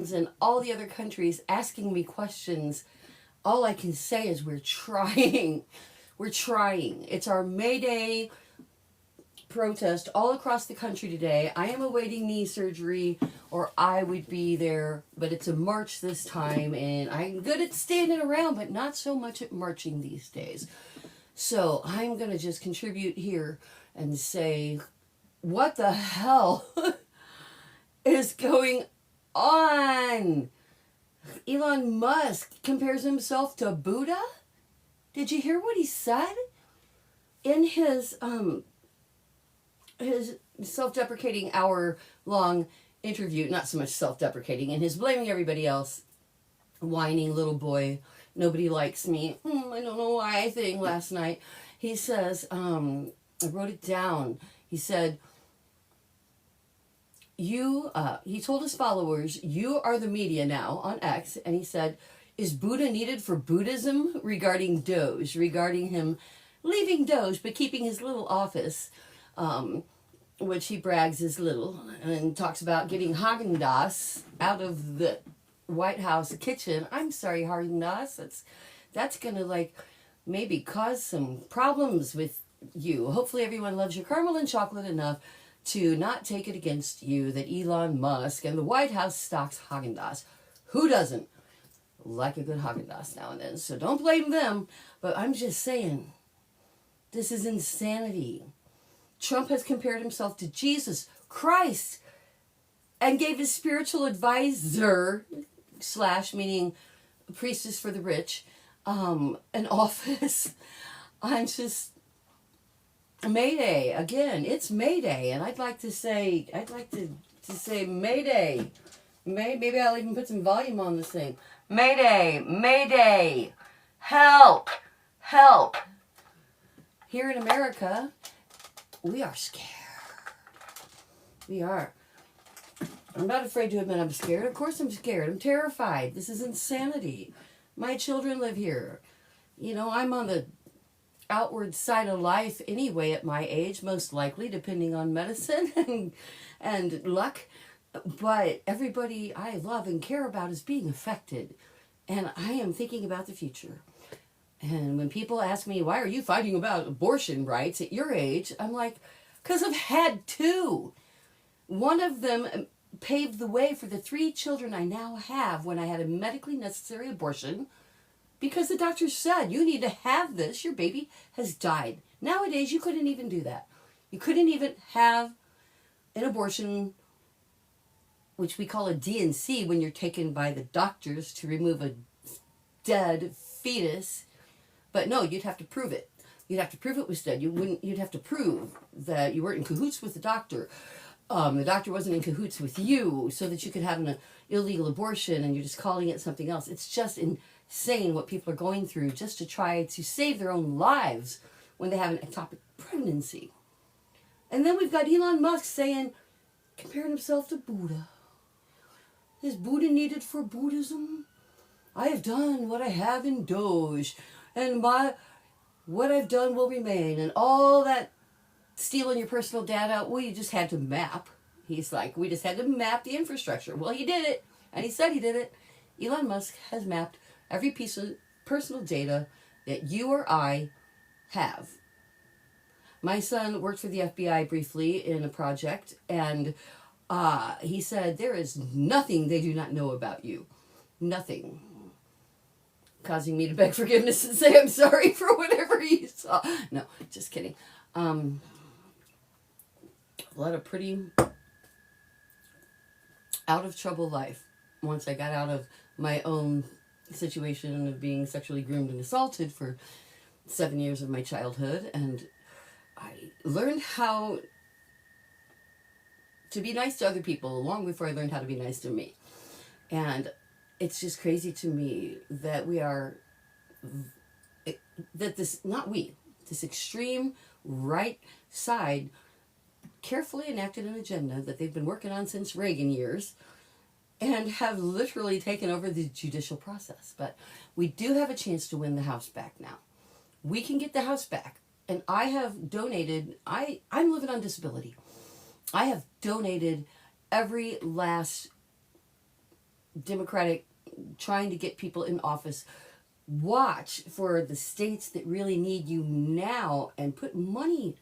and all the other countries asking me questions, all I can say is we're trying. We're trying. It's our Mayday protest all across the country today. I am awaiting knee surgery, or I would be there, but it's a march this time, and I'm good at standing around, but not so much at marching these days. So I'm going to just contribute here and say, what the hell is going on? Elon Musk compares himself to Buddha? Did you hear what he said? In his self-deprecating hour-long interview, not so much self-deprecating, and his blaming everybody else, whining little boy, nobody likes me, I don't know why thing last night. He says, I wrote it down. He said, he told his followers, you are the media now on X, and he said, is Buddha needed for Buddhism? Regarding Doge, regarding him leaving Doge but keeping his little office, which he brags is little, and talks about getting Haagen-Dazs out of the White House kitchen. I'm sorry, Haagen-Dazs, that's gonna like maybe cause some problems with you. Hopefully everyone loves your caramel and chocolate enough to not take it against you that Elon Musk and the White House stocks Haagen-Dazs. Who doesn't like a good Haagen-Dazs now and then? So don't blame them, but I'm just saying, this is insanity. Trump has compared himself to Jesus Christ and gave his spiritual advisor, / meaning priestess for the rich, an office. I'm just, Mayday, again, it's Mayday, and I'd like to say Mayday. Maybe I'll even put some volume on this thing. Mayday, Mayday, help, help. Here in America, we are scared. We are. I'm not afraid to admit I'm scared. Of course I'm scared. I'm terrified. This is insanity. My children live here. You know, I'm on the outward side of life anyway at my age, most likely, depending on medicine and luck. But everybody I love and care about is being affected. And I am thinking about the future. And when people ask me, why are you fighting about abortion rights at your age? I'm like, because I've had two. One of them paved the way for the 3 children I now have when I had a medically necessary abortion, because the doctor said, you need to have this. Your baby has died. Nowadays, you couldn't even do that. You couldn't even have an abortion, which we call a D&C, when you're taken by the doctors to remove a dead fetus. But no, you'd have to prove it. You'd have to prove it was dead. You'd have to prove that you weren't in cahoots with the doctor. The doctor wasn't in cahoots with you, so that you could have an illegal abortion and you're just calling it something else. It's just insane what people are going through just to try to save their own lives when they have an ectopic pregnancy. And then we've got Elon Musk saying, comparing himself to Buddha. Is Buddha needed for Buddhism? I have done what I have in Doge, and what I've done will remain, and all that stealing your personal data, well, you just had to map. He's like, we just had to map the infrastructure. Well, he did it, and he said he did it. Elon Musk has mapped every piece of personal data that you or I have. My son worked for the FBI briefly in a project, and he said, there is nothing they do not know about you. Nothing. Causing me to beg forgiveness and say I'm sorry for whatever he saw. No, just kidding. Led a pretty out of trouble life once I got out of my own situation of being sexually groomed and assaulted for 7 years of my childhood, and I learned how to be nice to other people long before I learned how to be nice to me. And it's just crazy to me that this extreme right side carefully enacted an agenda that they've been working on since Reagan years and have literally taken over the judicial process. But we do have a chance to win the House back now. We can get the House back. And I have donated, I'm living on disability. I have donated every last Democratic, trying to get people in office. Watch for the states that really need you now and put money.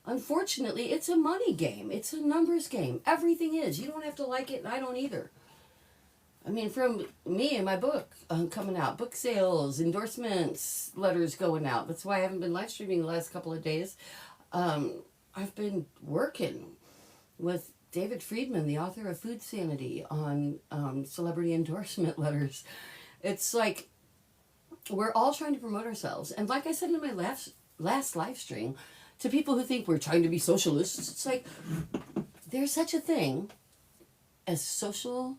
Unfortunately, it's a money game. It's a numbers game. Everything is. You don't have to like it, and I don't either. I mean, from me and my book coming out, book sales, endorsements, letters going out. That's why I haven't been live streaming the last couple of days. I've been working with David Friedman, the author of Food Sanity, on celebrity endorsement letters. It's like we're all trying to promote ourselves. And like I said in my last live stream, to people who think we're trying to be socialists, it's like there's such a thing as social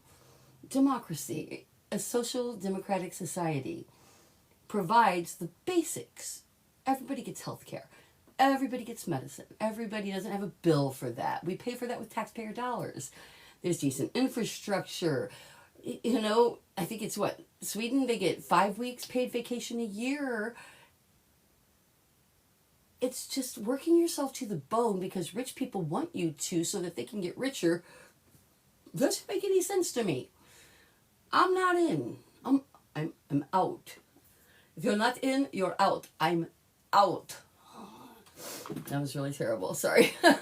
democracy. A social democratic society provides the basics. Everybody gets health care. Everybody gets medicine. Everybody doesn't have a bill for that. We pay for that with taxpayer dollars. There's decent infrastructure. You know, I think it's what? Sweden, they get 5 weeks paid vacation a year. It's just working yourself to the bone because rich people want you to so that they can get richer. Doesn't make any sense to me. I'm not in. I'm out. If you're not in, you're out. I'm out. That was really terrible. Sorry. I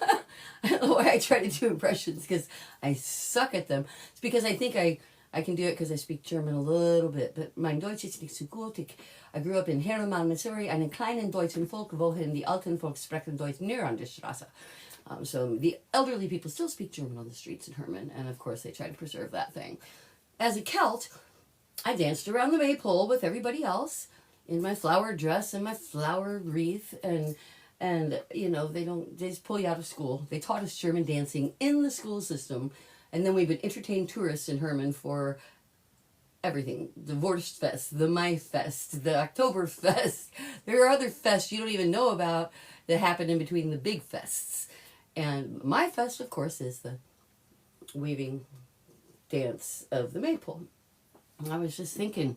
don't know why I try to do impressions because I suck at them. It's because I think I can do it because I speak German a little bit. But mein Deutsch ist nicht so gut. I grew up in Hermann, Missouri, einen kleinen deutschen Volk, wohin die alten Volk sprechen Deutsch nur an der Straße. So the elderly people still speak German on the streets in Herman, and of course they try to preserve that thing. As a Celt, I danced around the maypole with everybody else in my flower dress and my flower wreath, and you know, they just pull you out of school. They taught us German dancing in the school system, and then we would entertain tourists in Herman for everything. The Wurstfest, the Maifest, the Oktoberfest. There are other fests you don't even know about that happen in between the big fests. And my fest, of course, is the weaving dance of the maypole. I was just thinking,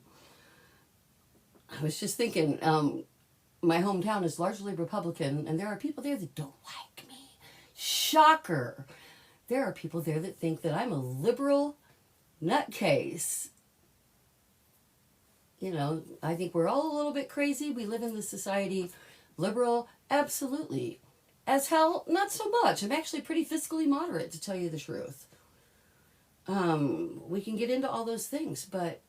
my hometown is largely Republican, and there are people there that don't like me. Shocker. There are people there that think that I'm a liberal nutcase. You know, I think we're all a little bit crazy. We live in this society. Liberal, absolutely. As hell, not so much. I'm actually pretty fiscally moderate, to tell you the truth. We can get into all those things, but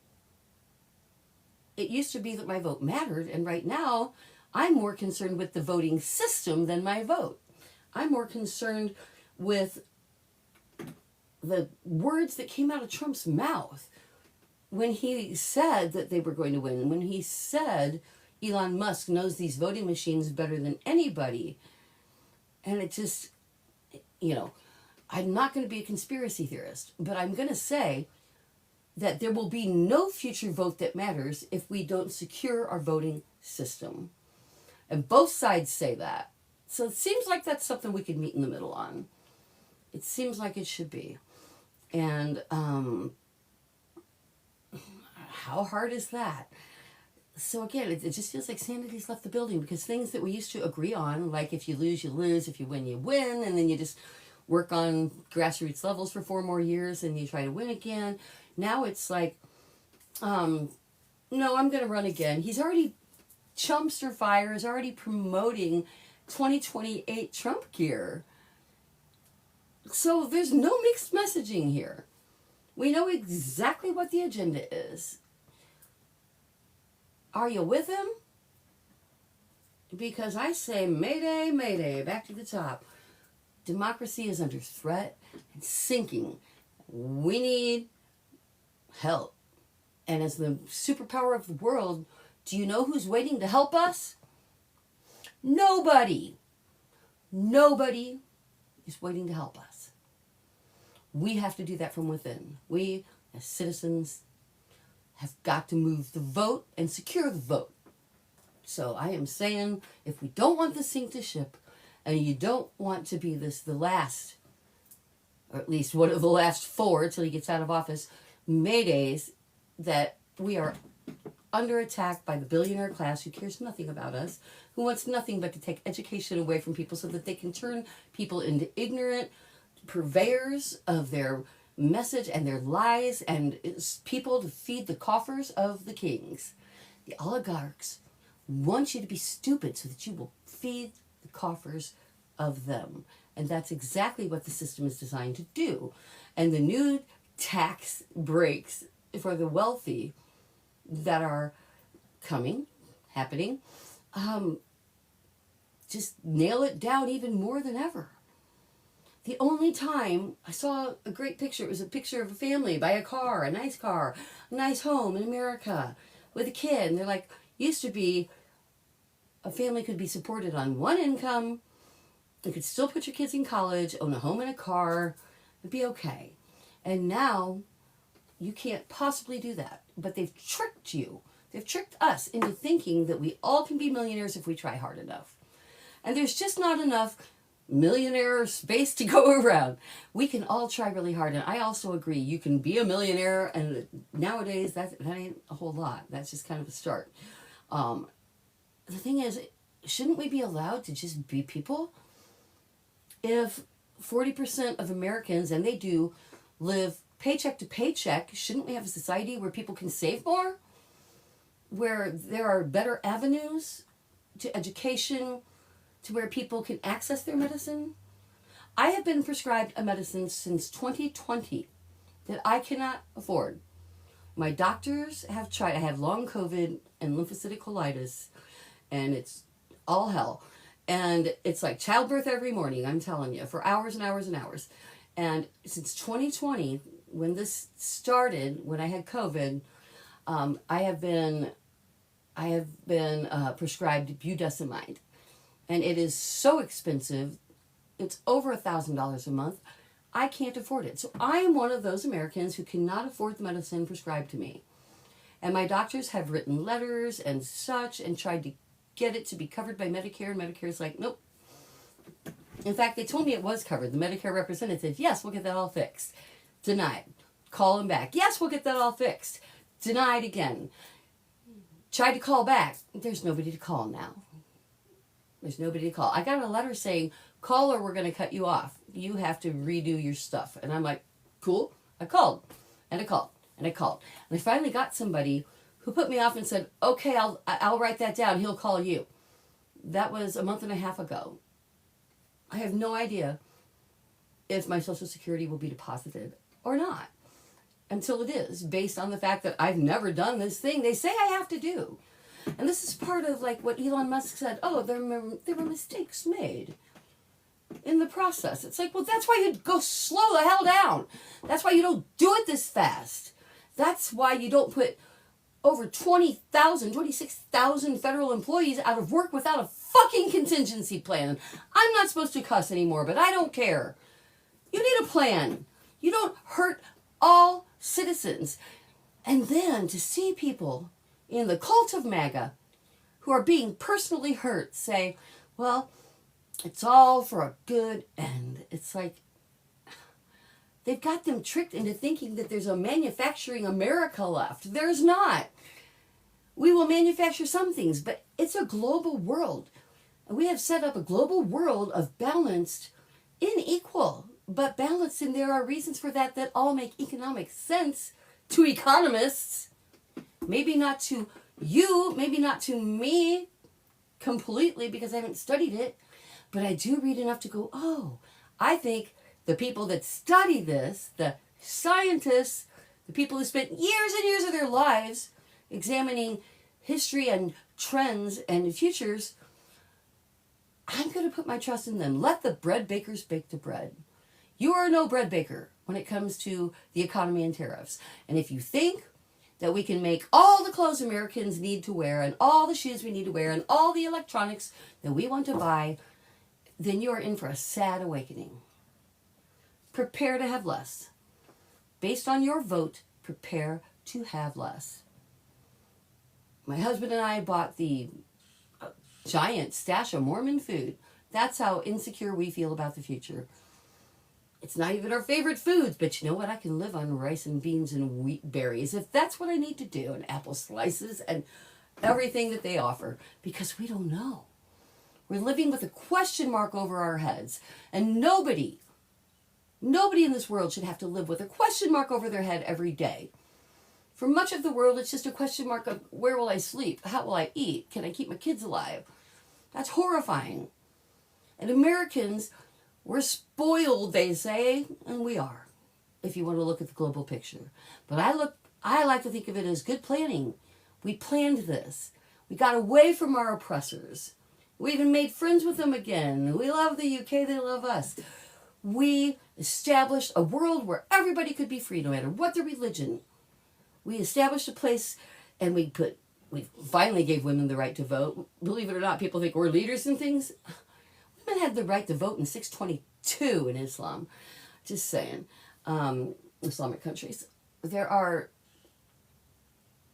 it used to be that my vote mattered, and right now, I'm more concerned with the voting system than my vote. I'm more concerned with the words that came out of Trump's mouth when he said that they were going to win, when he said Elon Musk knows these voting machines better than anybody. And it just, you know, I'm not going to be a conspiracy theorist, but I'm going to say that there will be no future vote that matters if we don't secure our voting system. And both sides say that. So it seems like that's something we could meet in the middle on. It seems like it should be. And how hard is that? So again, it just feels like sanity's left the building, because things that we used to agree on, like if you lose, you lose, if you win, you win, and then you just work on grassroots levels for 4 more years and you try to win again. Now it's like, no, I'm going to run again. He's already, Chumpster Fire is already promoting 2028 Trump gear. So there's no mixed messaging here. We know exactly what the agenda is. Are you with him? Because I say, Mayday, Mayday, back to the top. Democracy is under threat and sinking. We need help. And as the superpower of the world, do you know who's waiting to help us? Nobody. Nobody is waiting to help us. We have to do that from within. We, as citizens, have got to move the vote and secure the vote. So I am saying, if we don't want this thing to ship, and you don't want to be the last, or at least one of the last 4 till he gets out of office, Maydays, that we are under attack by the billionaire class who cares nothing about us, who wants nothing but to take education away from people so that they can turn people into ignorant purveyors of their message and their lies and it's people to feed the coffers of the kings. The oligarchs want you to be stupid so that you will feed the coffers of them. And that's exactly what the system is designed to do. And the new tax breaks for the wealthy that are happening, just nail it down even more than ever. The only time I saw a great picture, it was a picture of a family by a car, a nice home in America with a kid. And they're like, used to be a family could be supported on one income. You could still put your kids in college, own a home and a car, and be okay. And now you can't possibly do that. But they've tricked you. They've tricked us into thinking that we all can be millionaires if we try hard enough. And there's just not enough millionaire space to go around. We can all try really hard. And I also agree, you can be a millionaire, and nowadays that ain't a whole lot. That's just kind of a start. The thing is, shouldn't we be allowed to just be people? If 40% of Americans, and they do, live paycheck to paycheck, shouldn't we have a society where people can save more? Where there are better avenues to education, to where people can access their medicine? I have been prescribed a medicine since 2020 that I cannot afford. My doctors have tried. I have long COVID and lymphocytic colitis, and it's all hell. And it's like childbirth every morning, I'm telling you, for hours and hours and hours. And since 2020, when this started, when I had COVID, I have been prescribed budesonide. And it is so expensive. It's over $1,000 a month. I can't afford it. So I am one of those Americans who cannot afford the medicine prescribed to me. And my doctors have written letters and such and tried to get it to be covered by Medicare. And Medicare's like, nope. In fact, they told me it was covered. The Medicare representative said, yes, we'll get that all fixed. Denied. Call them back. Yes, we'll get that all fixed. Denied again. Tried to call back. There's nobody to call now. There's nobody to call. I got a letter saying, call or we're going to cut you off. You have to redo your stuff. And I'm like, cool. I called. And I called. And I called. And I finally got somebody who put me off and said, okay, I'll write that down. He'll call you. That was a month and a half ago. I have no idea if my Social Security will be deposited or not until it is, based on the fact that I've never done this thing they say I have to do. And this is part of like what Elon Musk said, oh, there were mistakes made in the process. It's like, well, that's why you go slow the hell down. That's why you don't do it this fast. That's why you don't put over 26,000 federal employees out of work without a fucking contingency plan. I'm not supposed to cuss anymore, but I don't care. You need a plan. You don't hurt all citizens. And then to see people in the cult of MAGA who are being personally hurt say, well, it's all for a good end. It's like they've got them tricked into thinking that there's a manufacturing America left. There's not. We will manufacture some things, but it's a global world. And we have set up a global world of balanced, unequal, but balanced, and there are reasons for that that all make economic sense to economists. Maybe not to you, maybe not to me completely because I haven't studied it, but I do read enough to go, oh, I think the people that study this, the scientists, the people who spent years and years of their lives examining history and trends and futures, I'm going to put my trust in them. Let the bread bakers bake the bread. You are no bread baker when it comes to the economy and tariffs. And if you think that we can make all the clothes Americans need to wear and all the shoes we need to wear and all the electronics that we want to buy, then you are in for a sad awakening. Prepare to have less. Based on your vote, prepare to have less. My husband and I bought the giant stash of Mormon food. That's how insecure we feel about the future. It's not even our favorite foods, but you know what? I can live on rice and beans and wheat berries if that's what I need to do, and apple slices and everything that they offer, because we don't know. We're living with a question mark over our heads, and nobody Nobody in this world should have to live with a question mark over their head every day. For much of the world, it's just a question mark of where will I sleep? How will I eat? Can I keep my kids alive? That's horrifying. And Americans, we're spoiled, they say, and we are, if you want to look at the global picture. But I like to think of it as good planning. We planned this. We got away from our oppressors. We even made friends with them again. We love the UK, they love us. We established a world where everybody could be free, no matter what their religion. We established a place, and we finally gave women the right to vote. Believe it or not, people think we're leaders in things. Women had the right to vote in 622 in Islam. Just saying. Islamic countries. There are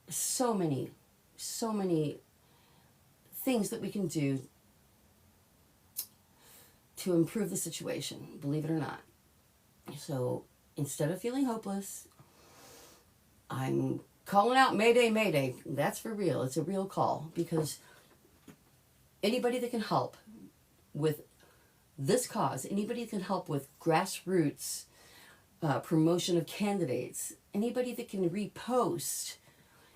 so many things that we can do to improve the situation, believe it or not. So instead of feeling hopeless, I'm calling out Mayday, Mayday. That's for real. It's a real call, because anybody that can help with this cause, anybody that can help with grassroots promotion of candidates, anybody that can repost,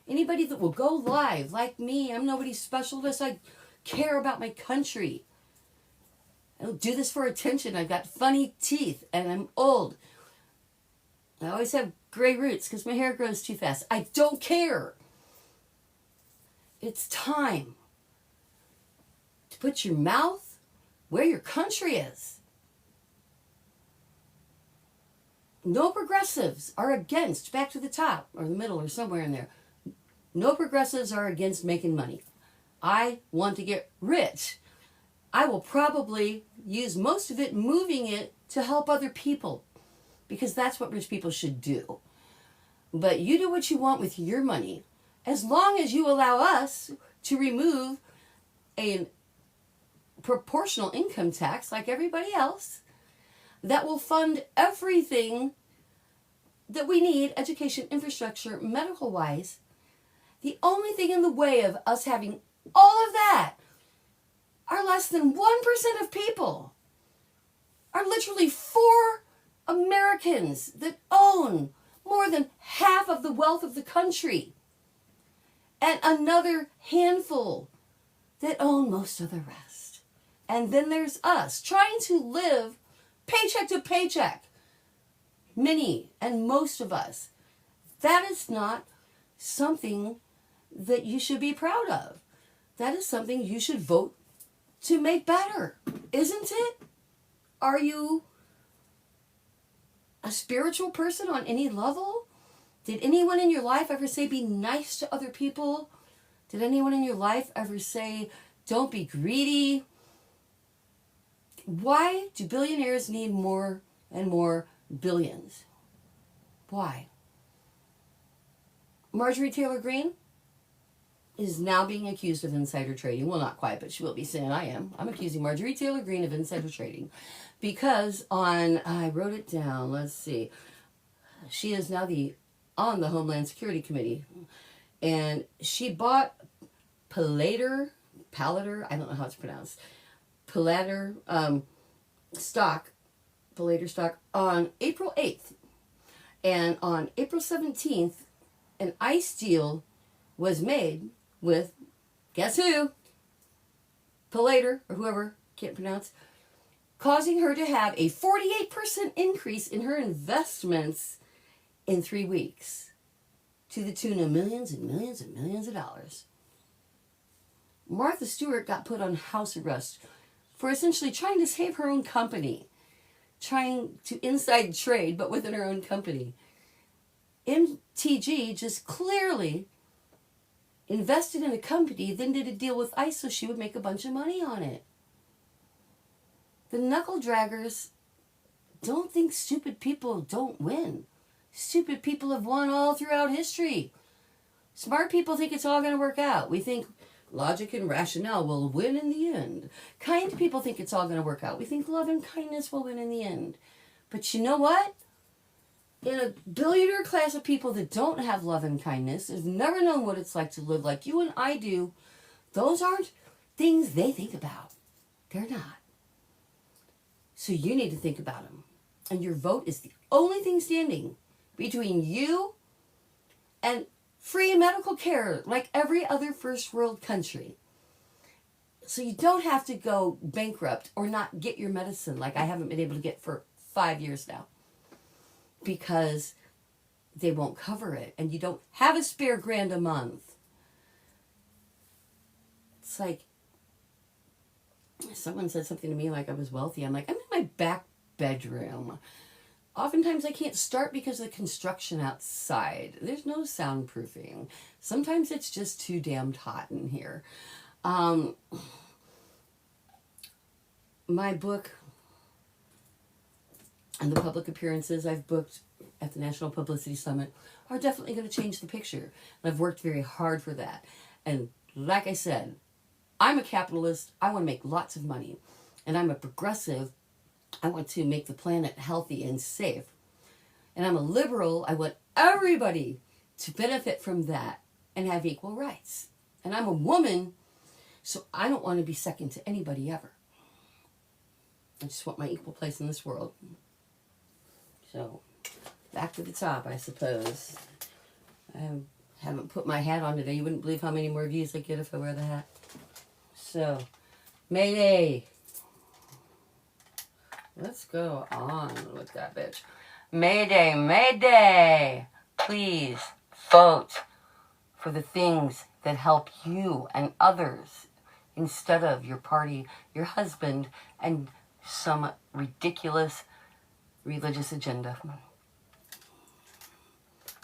anybody that will go live like me. I'm nobody's specialist. I care about my country. I don't do this for attention. I've got funny teeth and I'm old. I always have gray roots because my hair grows too fast. I don't care. It's time to put your mouth where your country is. No progressives are against, back to the top or the middle or somewhere in there. No progressives are against making money. I want to get rich. I will probably use most of it moving it to help other people, because that's what rich people should do. But you do what you want with your money, as long as you allow us to remove a proportional income tax like everybody else that will fund everything that we need, education, infrastructure, medical-wise. The only thing in the way of us having all of that are less than 1% of people. Are literally 4 Americans that own more than half of the wealth of the country. And another handful that own most of the rest. And then there's us trying to live paycheck to paycheck. Many and most of us. That is not something that you should be proud of. That is something you should vote to make better, isn't it? Are you a spiritual person on any level? Did anyone in your life ever say be nice to other people? Did anyone in your life ever say don't be greedy? Why do billionaires need more and more billions? Why? Marjorie Taylor Greene is now being accused of insider trading. Well, not quite, but she will be saying I am. I'm accusing Marjorie Taylor Greene of insider trading because I wrote it down, let's see. She is now on the Homeland Security Committee, and she bought Palater, I don't know how it's pronounced, Palater stock on April 8th. And on April 17th, an ICE deal was made with, guess who? Palater, or whoever, can't pronounce, causing her to have a 48% increase in her investments in 3 weeks, to the tune of millions and millions and millions of dollars. Martha Stewart got put on house arrest for essentially trying to save her own company, trying to inside trade, but within her own company. MTG just clearly invested in a company, then did a deal with ICE so she would make a bunch of money on it. The knuckle draggers don't think stupid people don't win. Stupid people have won all throughout history. Smart people think it's all going to work out. We think logic and rationale will win in the end. Kind people think it's all going to work out. We think love and kindness will win in the end. But you know what? In a billionaire class of people that don't have love and kindness, have never known what it's like to live like you and I do, those aren't things they think about. They're not. So you need to think about them. And your vote is the only thing standing between you and free medical care like every other first world country. So you don't have to go bankrupt or not get your medicine like I haven't been able to get for 5 years now. Because they won't cover it. And you don't have a spare grand a month. It's like, someone said something to me like I was wealthy. I'm like, I'm in my back bedroom. Oftentimes I can't start because of the construction outside. There's no soundproofing. Sometimes it's just too damned hot in here. My book and the public appearances I've booked at the National Publicity Summit are definitely going to change the picture. And I've worked very hard for that. And like I said, I'm a capitalist. I want to make lots of money. And I'm a progressive. I want to make the planet healthy and safe. And I'm a liberal. I want everybody to benefit from that and have equal rights. And I'm a woman, so I don't want to be second to anybody ever. I just want my equal place in this world. So, back to the top, I suppose. I haven't put my hat on today. You wouldn't believe how many more views I get if I wear the hat. So, Mayday. Let's go on with that bitch. Mayday, Mayday. Please vote for the things that help you and others instead of your party, your husband, and some ridiculous religious agenda.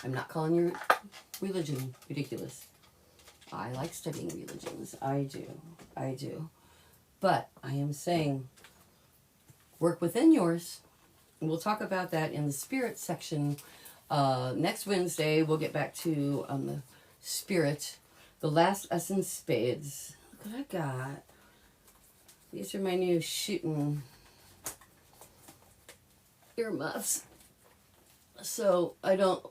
I'm not calling your religion ridiculous. I like studying religions. I do. But I am saying, work within yours. And we'll talk about that in the spirit section. Next Wednesday, we'll get back to the spirit. The last S in spades. Look what I got. These are my new shooting earmuffs. So I don't,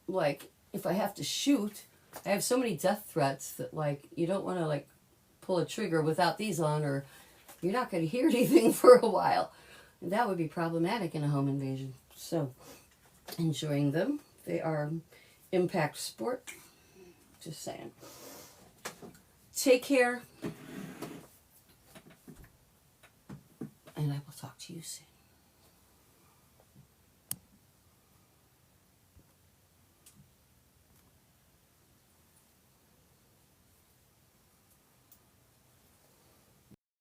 like, if I have to shoot, I have so many death threats that, like, you don't want to, like, pull a trigger without these on, or you're not going to hear anything for a while. And that would be problematic in a home invasion. So, enjoying them. They are impact sport. Just saying. Take care. And I will talk to you soon.